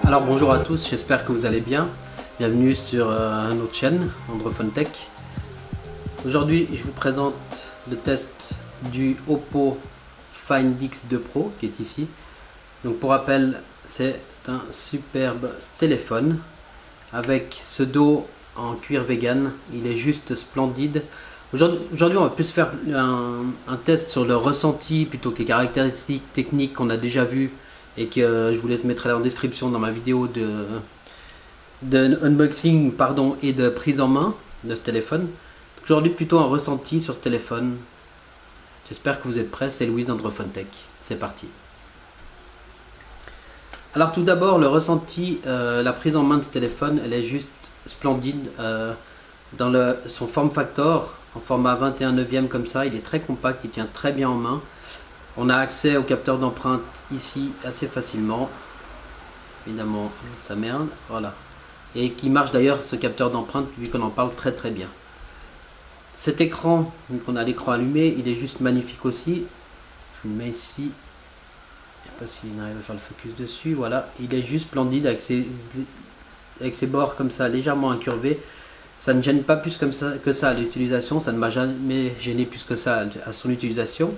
Alors bonjour à tous, j'espère que vous allez bien. Bienvenue sur notre chaîne Androphone Tech. Aujourd'hui je vous présente le test du Oppo Find X2 Pro qui est ici. Donc pour rappel, c'est un superbe téléphone avec ce dos en cuir vegan, il est juste splendide. Aujourd'hui on va plus faire un test sur le ressenti plutôt que les caractéristiques techniques qu'on a déjà vues et que je vous les mettrai en description dans ma vidéo de unboxing et de prise en main de ce téléphone. Aujourd'hui plutôt un ressenti sur ce téléphone. J'espère que vous êtes prêts, c'est Louis d'Androphone Tech. C'est parti. Alors tout d'abord le ressenti, la prise en main de ce téléphone, elle est juste splendide. Dans son form factor, en format 21/9 comme ça, il est très compact, il tient très bien en main. On a accès au capteur d'empreinte ici assez facilement. Évidemment, ça merde, voilà. Et qui marche d'ailleurs ce capteur d'empreinte vu qu'on en parle très très bien. Cet écran, vu qu'on a l'écran allumé, il est juste magnifique aussi. Je vous le mets ici. Je ne sais pas s'il arrive à faire le focus dessus. Voilà, il est juste splendide avec ses bords comme ça légèrement incurvés. Ça ne gêne pas plus que ça à l'utilisation. Ça ne m'a jamais gêné plus que ça à son utilisation.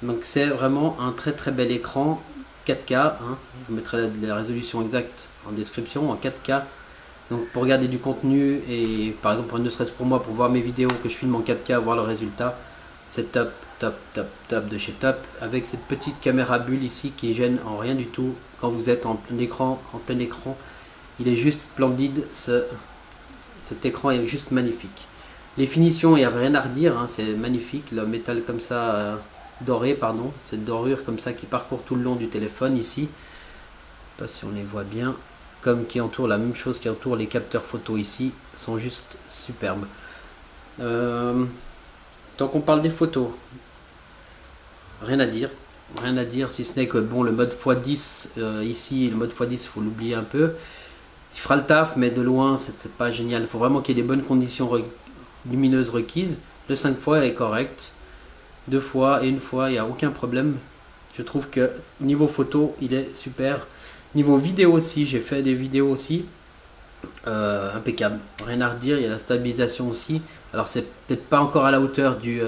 Donc c'est vraiment un très très bel écran 4K, hein. Je vous mettrai la résolution exacte en description, en 4K. Donc pour regarder du contenu et par exemple ne serait-ce pour moi pour voir mes vidéos que je filme en 4K, voir le résultat, c'est top, top, top, top de chez top. Avec cette petite caméra bulle ici qui gêne en rien du tout quand vous êtes en plein écran, il est juste splendide, cet écran est juste magnifique. Les finitions, il n'y a rien à redire, hein, c'est magnifique, le métal comme ça... doré, pardon, cette dorure comme ça qui parcourt tout le long du téléphone ici. Je ne sais pas si on les voit bien, comme qui entoure la même chose qui entoure les capteurs photo ici, sont juste superbes. Tant qu'on parle des photos, rien à dire si ce n'est que bon, le mode x10 ici, le mode x10 il faut l'oublier un peu, il fera le taf mais de loin c'est pas génial, il faut vraiment qu'il y ait des bonnes conditions lumineuses requises. Le 5 fois est correct, 2 fois et 1 fois, il n'y a aucun problème. Je trouve que niveau photo, il est super. Niveau vidéo aussi, j'ai fait des vidéos aussi. Impeccable. Rien à redire, il y a la stabilisation aussi. Alors c'est peut-être pas encore à la hauteur du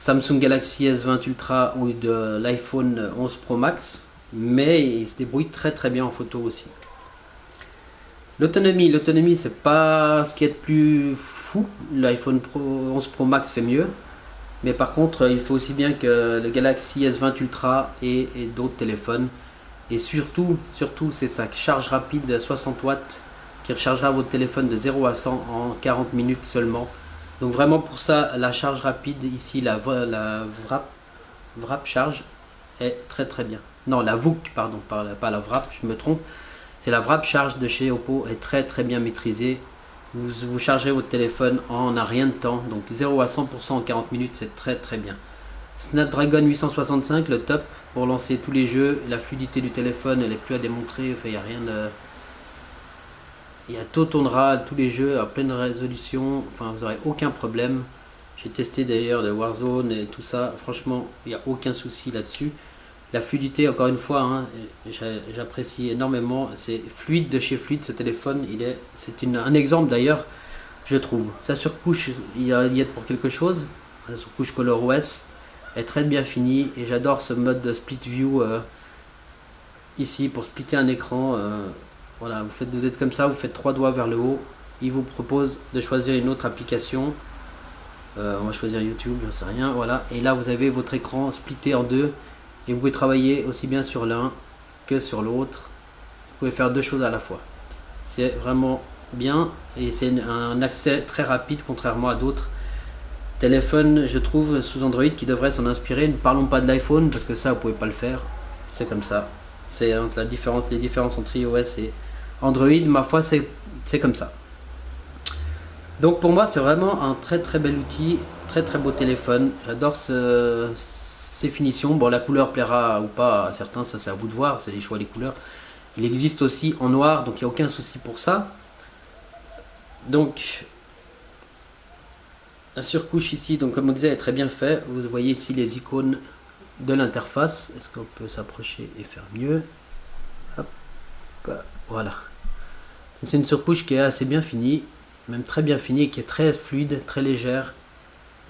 Samsung Galaxy S20 Ultra ou de l'iPhone 11 Pro Max. Mais il se débrouille très très bien en photo aussi. L'autonomie c'est pas ce qui est de plus fou. L'iPhone 11 Pro Max fait mieux. Mais par contre, il faut aussi bien que le Galaxy S20 Ultra et d'autres téléphones. Et surtout, c'est sa charge rapide de 60 watts qui rechargera votre téléphone de 0 à 100 en 40 minutes seulement. Donc vraiment pour ça, la charge rapide ici, la Vrap charge est très très bien. Non, la VOOC, pardon, pas la Vrap, je me trompe. C'est la Vrap charge de chez Oppo, est très très bien maîtrisée. Vous chargez votre téléphone en un rien de temps, donc 0 à 100% en 40 minutes, c'est très très bien. Snapdragon 865, le top pour lancer tous les jeux. La fluidité du téléphone, elle est plus à démontrer, enfin, il n'y a rien de... Il y a tout tournera, tous les jeux à pleine résolution, enfin vous n'aurez aucun problème. J'ai testé d'ailleurs le Warzone et tout ça, franchement il n'y a aucun souci là-dessus. La fluidité, encore une fois, hein, j'apprécie énormément. C'est fluide de chez fluide ce téléphone. C'est un exemple d'ailleurs, je trouve. Sa surcouche, il y a pour quelque chose. La surcouche ColorOS est très bien finie et j'adore ce mode de split view ici pour splitter un écran. Voilà, vous êtes comme ça, vous faites 3 doigts vers le haut. Il vous propose de choisir une autre application. On va choisir YouTube, j'en sais rien. Voilà, et là vous avez votre écran splitté en deux. Et vous pouvez travailler aussi bien sur l'un que sur l'autre. Vous pouvez faire 2 choses à la fois. C'est vraiment bien et c'est un accès très rapide contrairement à d'autres téléphones, je trouve, sous Android qui devraient s'en inspirer. Ne parlons pas de l'iPhone parce que ça, vous pouvez pas le faire. C'est comme ça. C'est entre les différences entre iOS et Android. Ma foi, c'est comme ça. Donc pour moi, c'est vraiment un très très bel outil, très très beau téléphone. J'adore ces finitions. Bon, la couleur plaira ou pas à certains, ça c'est à vous de voir, c'est les choix des couleurs. Il existe aussi en noir, donc il n'y a aucun souci pour ça. Donc la surcouche ici, donc comme on disait, est très bien fait. Vous voyez ici les icônes de l'interface. Est-ce qu'on peut s'approcher et faire mieux? Hop. Voilà. C'est une surcouche qui est assez bien finie, même très bien finie, qui est très fluide, très légère,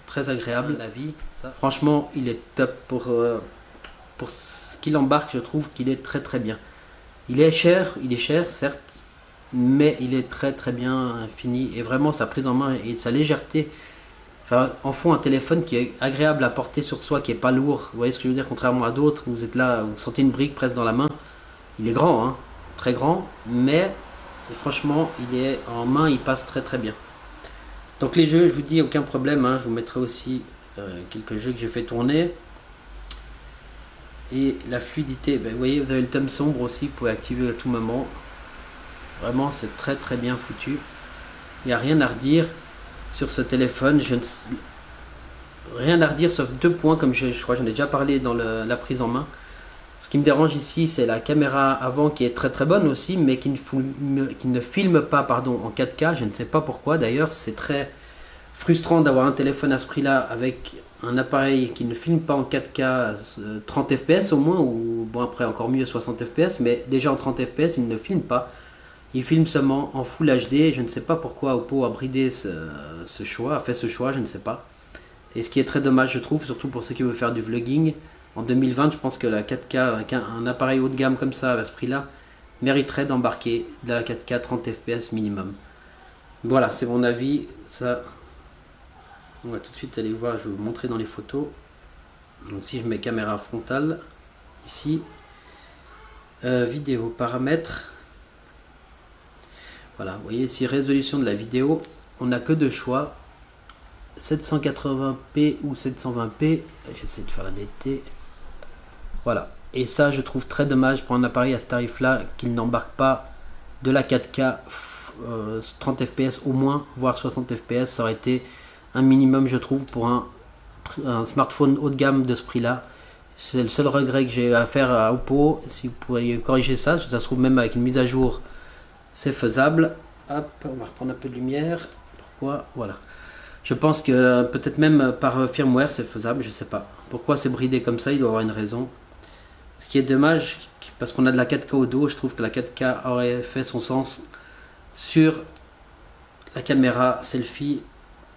très agréable. La vie, ça, franchement, il est top pour ce qu'il embarque. Je trouve qu'il est très très bien. Il est cher, certes, mais il est très très bien fini et vraiment sa prise en main et sa légèreté. Enfin, en font un téléphone qui est agréable à porter sur soi, qui est pas lourd. Vous voyez ce que je veux dire, contrairement à d'autres, vous êtes là, vous sentez une brique presque dans la main. Il est grand, hein, très grand, mais franchement, il est en main, il passe très très bien. Donc les jeux, je vous dis, aucun problème, hein, je vous mettrai aussi quelques jeux que j'ai fait tourner. Et la fluidité, ben, vous voyez, vous avez le thème sombre aussi, vous pouvez activer à tout moment. Vraiment, c'est très très bien foutu. Il n'y a rien à redire sur ce téléphone. Rien à redire sauf 2 points, comme je crois que j'en ai déjà parlé dans la prise en main. Ce qui me dérange ici, c'est la caméra avant qui est très très bonne aussi, mais qui ne filme pas en 4K. Je ne sais pas pourquoi. D'ailleurs, c'est très frustrant d'avoir un téléphone à ce prix-là avec un appareil qui ne filme pas en 4K 30 fps au moins, ou bon après encore mieux 60 fps, mais déjà en 30 fps il ne filme pas. Il filme seulement en Full HD. Je ne sais pas pourquoi Oppo a bridé ce choix, a fait ce choix, je ne sais pas. Et ce qui est très dommage, je trouve, surtout pour ceux qui veulent faire du vlogging. En 2020, je pense que la 4K, avec un appareil haut de gamme comme ça, à ce prix-là, mériterait d'embarquer de la 4K 30 fps minimum. Voilà, c'est mon avis. Ça, on va tout de suite aller voir, je vais vous montrer dans les photos. Donc si je mets caméra frontale, ici, vidéo, paramètres. Voilà, vous voyez ici, résolution de la vidéo, on n'a que 2 choix, 780p ou 720p, j'essaie de faire la netteté, voilà, et ça je trouve très dommage pour un appareil à ce tarif là, qu'il n'embarque pas de la 4K 30 fps au moins, voire 60 fps, ça aurait été un minimum je trouve pour un smartphone haut de gamme de ce prix là. C'est le seul regret que j'ai à faire à Oppo, si vous pourriez corriger ça, ça se trouve même avec une mise à jour. C'est faisable. Hop, on va reprendre un peu de lumière. Pourquoi? Voilà. Je pense que peut-être même par firmware c'est faisable, je sais pas. Pourquoi c'est bridé comme ça, il doit y avoir une raison. Ce qui est dommage, parce qu'on a de la 4K au dos, je trouve que la 4K aurait fait son sens sur la caméra selfie.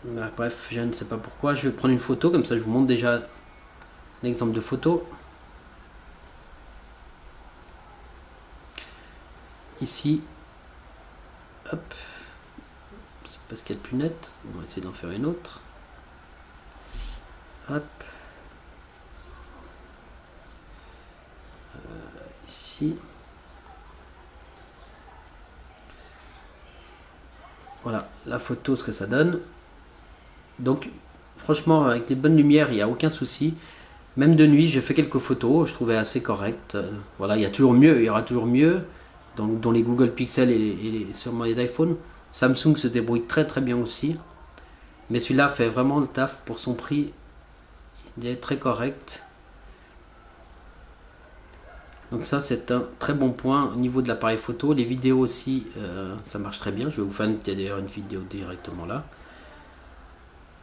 Bref, je ne sais pas pourquoi. Je vais prendre une photo, comme ça je vous montre déjà un exemple de photo. Ici. Hop, c'est parce qu'elle est plus nette, on va essayer d'en faire une autre. Hop, ici. Voilà la photo, ce que ça donne. Donc, franchement, avec les bonnes lumières, il n'y a aucun souci. Même de nuit, j'ai fait quelques photos, je trouvais assez correct. Voilà, il y a toujours mieux, il y aura toujours mieux. Dans les Google Pixel et sûrement les iPhones. Samsung se débrouille très très bien aussi. Mais celui-là fait vraiment le taf pour son prix. Il est très correct. Donc ça c'est un très bon point au niveau de l'appareil photo. Les vidéos aussi, ça marche très bien. Je vais vous faire d'ailleurs une vidéo directement là.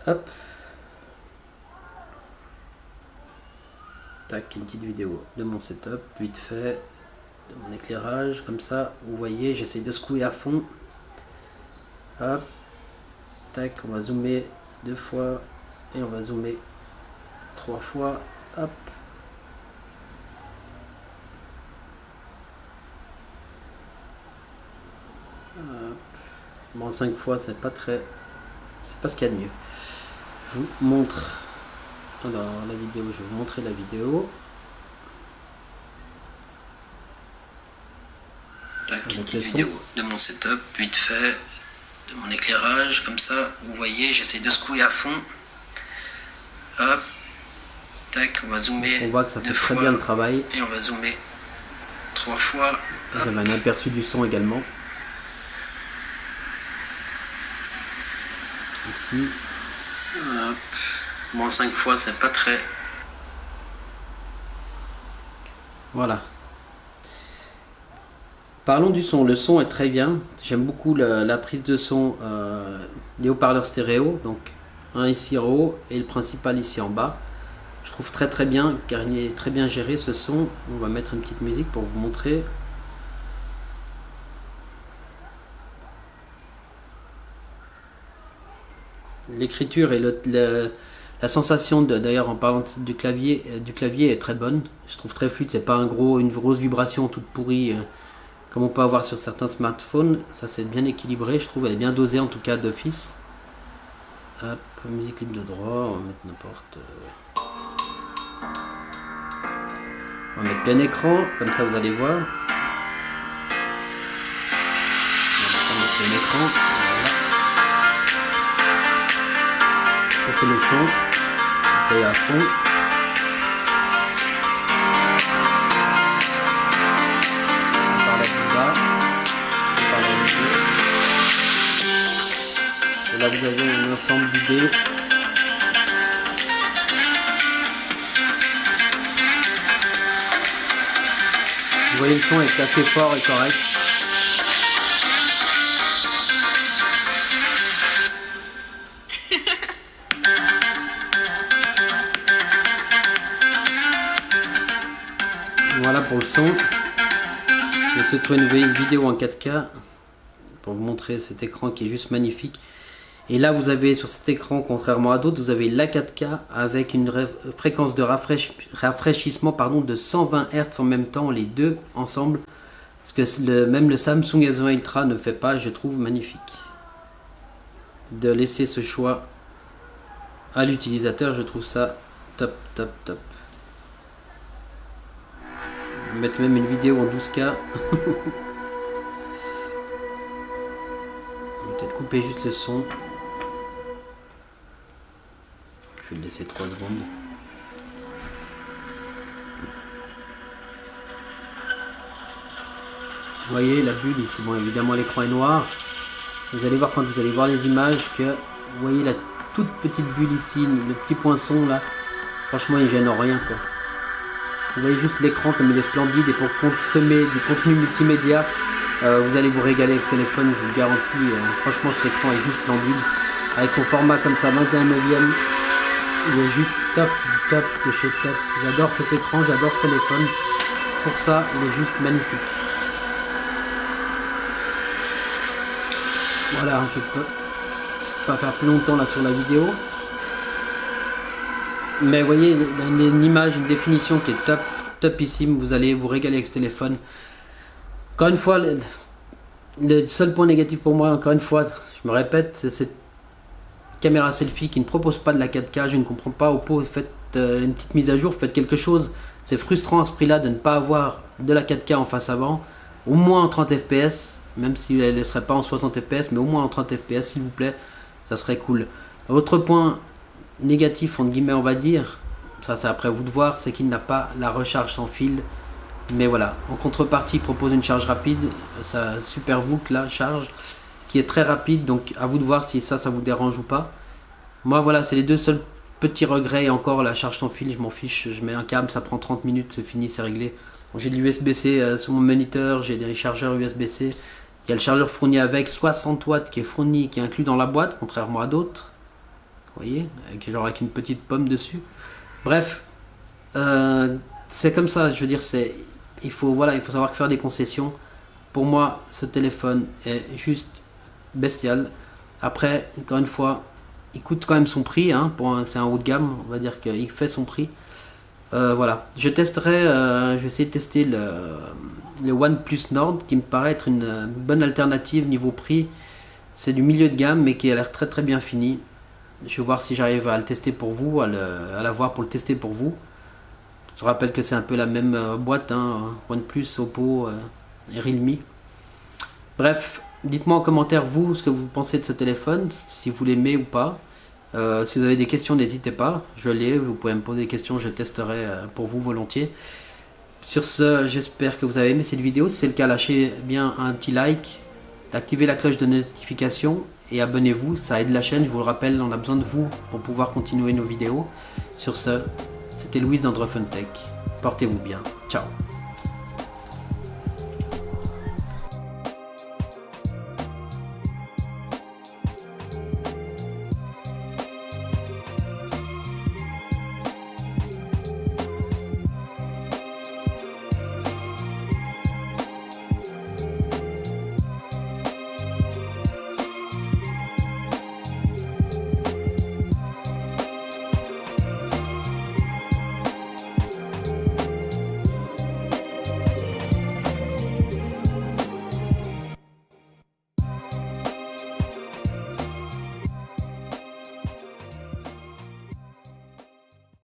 Hop. Tac, une petite vidéo de mon setup, vite fait. Mon éclairage comme ça, vous voyez, j'essaie de secouer à fond. Hop, tac, on va zoomer 2 fois et on va zoomer 3 fois. Hop, hop. Bon, 5 fois, c'est pas ce qu'il y a de mieux. Je vous montre alors la vidéo, je vais vous montrer la vidéo. Tac, une petite vidéo de mon setup, vite fait, de mon éclairage, comme ça, vous voyez, j'essaie de secouer à fond. Hop, tac, on va zoomer. On voit que ça fait très bien le travail. Et on va zoomer 3 fois. Vous avez un aperçu du son également. Ici. Hop. Bon, 5 fois, c'est pas très... Voilà. Parlons du son. Le son est très bien. J'aime beaucoup la prise de son des haut-parleurs stéréo. Donc un ici en haut et le principal ici en bas. Je trouve très très bien car il est très bien géré ce son. On va mettre une petite musique pour vous montrer. l'écriture et la sensation, d'ailleurs en parlant du clavier est très bonne. Je trouve très fluide, c'est pas une grosse vibration toute pourrie comme on peut avoir sur certains smartphones. Ça c'est bien équilibré, je trouve, elle est bien dosée en tout cas d'office. Hop, musique libre de droit, on va mettre n'importe. On va mettre plein écran, comme ça vous allez voir. On va mettre plein écran, voilà. Ça c'est le son, on paye à fond. On parle à tout bas, on parle à milieu. Et là vous avez un ensemble d'idées. Vous voyez le son est assez fort et correct. Voilà pour le son. Je vais essayer de trouver une vidéo en 4K pour vous montrer cet écran qui est juste magnifique. Et là vous avez sur cet écran, contrairement à d'autres, vous avez la 4K avec une fréquence de rafraîchissement de 120 Hz en même temps, les deux ensemble. Ce que même le Samsung S20 Ultra ne fait pas, je trouve magnifique. De laisser ce choix à l'utilisateur, je trouve ça top, top, top. Je vais mettre même une vidéo en 12K. On va peut-être couper juste le son. Je vais le laisser 3 secondes. Vous voyez la bulle ici, bon évidemment l'écran est noir. Vous allez voir quand vous allez voir les images que vous voyez la toute petite bulle ici, le petit poinçon là. Franchement il gêne en rien quoi. Vous voyez juste l'écran comme il est splendide et pour consommer du contenu multimédia, vous allez vous régaler avec ce téléphone, je vous le garantis. Franchement cet écran est juste splendide. Avec son format comme ça, 21/9. Il est juste top, top de chez top. J'adore cet écran, j'adore ce téléphone. Pour ça, il est juste magnifique. Voilà, je peux pas faire plus longtemps là sur la vidéo. Mais vous voyez, il y a une image, une définition qui est top, topissime. Vous allez vous régaler avec ce téléphone. Encore une fois, le seul point négatif pour moi, encore une fois, je me répète, c'est cette caméra selfie qui ne propose pas de la 4K. Je ne comprends pas. Oppo, faites une petite mise à jour, faites quelque chose. C'est frustrant à ce prix-là de ne pas avoir de la 4K en face avant, au moins en 30 fps, même si elle ne serait pas en 60 fps, mais au moins en 30 fps s'il vous plaît, ça serait cool. Autre point négatif entre guillemets on va dire, ça c'est après vous de voir, c'est qu'il n'a pas la recharge sans fil. Mais voilà, en contrepartie il propose une charge rapide, sa SuperVOOC là, charge, qui est très rapide, donc à vous de voir si ça vous dérange ou pas. Moi voilà, c'est les deux seuls petits regrets, et encore la charge sans fil, je m'en fiche, je mets un câble, ça prend 30 minutes, c'est fini, c'est réglé. Bon, j'ai de l'USB-C sur mon moniteur, j'ai des chargeurs USB-C, il y a le chargeur fourni avec 60 watts qui est fourni, qui est inclus dans la boîte, contrairement à d'autres. Vous voyez, avec une petite pomme dessus. Bref, c'est comme ça, je veux dire, il faut savoir faire des concessions. Pour moi, ce téléphone est juste bestial. Après, encore une fois, il coûte quand même son prix, hein, c'est un haut de gamme, on va dire qu'il fait son prix. Voilà, je vais essayer de tester le OnePlus Nord, qui me paraît être une bonne alternative niveau prix. C'est du milieu de gamme, mais qui a l'air très très bien fini. Je vais voir si j'arrive à le tester pour vous, à l'avoir pour le tester pour vous. Je rappelle que c'est un peu la même boîte, hein, OnePlus, Oppo et Realme. Bref, dites-moi en commentaire vous ce que vous pensez de ce téléphone, si vous l'aimez ou pas. Si vous avez des questions, n'hésitez pas, je l'ai, vous pouvez me poser des questions, je testerai pour vous volontiers. Sur ce, j'espère que vous avez aimé cette vidéo. Si c'est le cas, lâchez bien un petit like, activez la cloche de notification et abonnez-vous, ça aide la chaîne, je vous le rappelle, on a besoin de vous pour pouvoir continuer nos vidéos. Sur ce, c'était Louis d'Androphone Tech, portez-vous bien, ciao.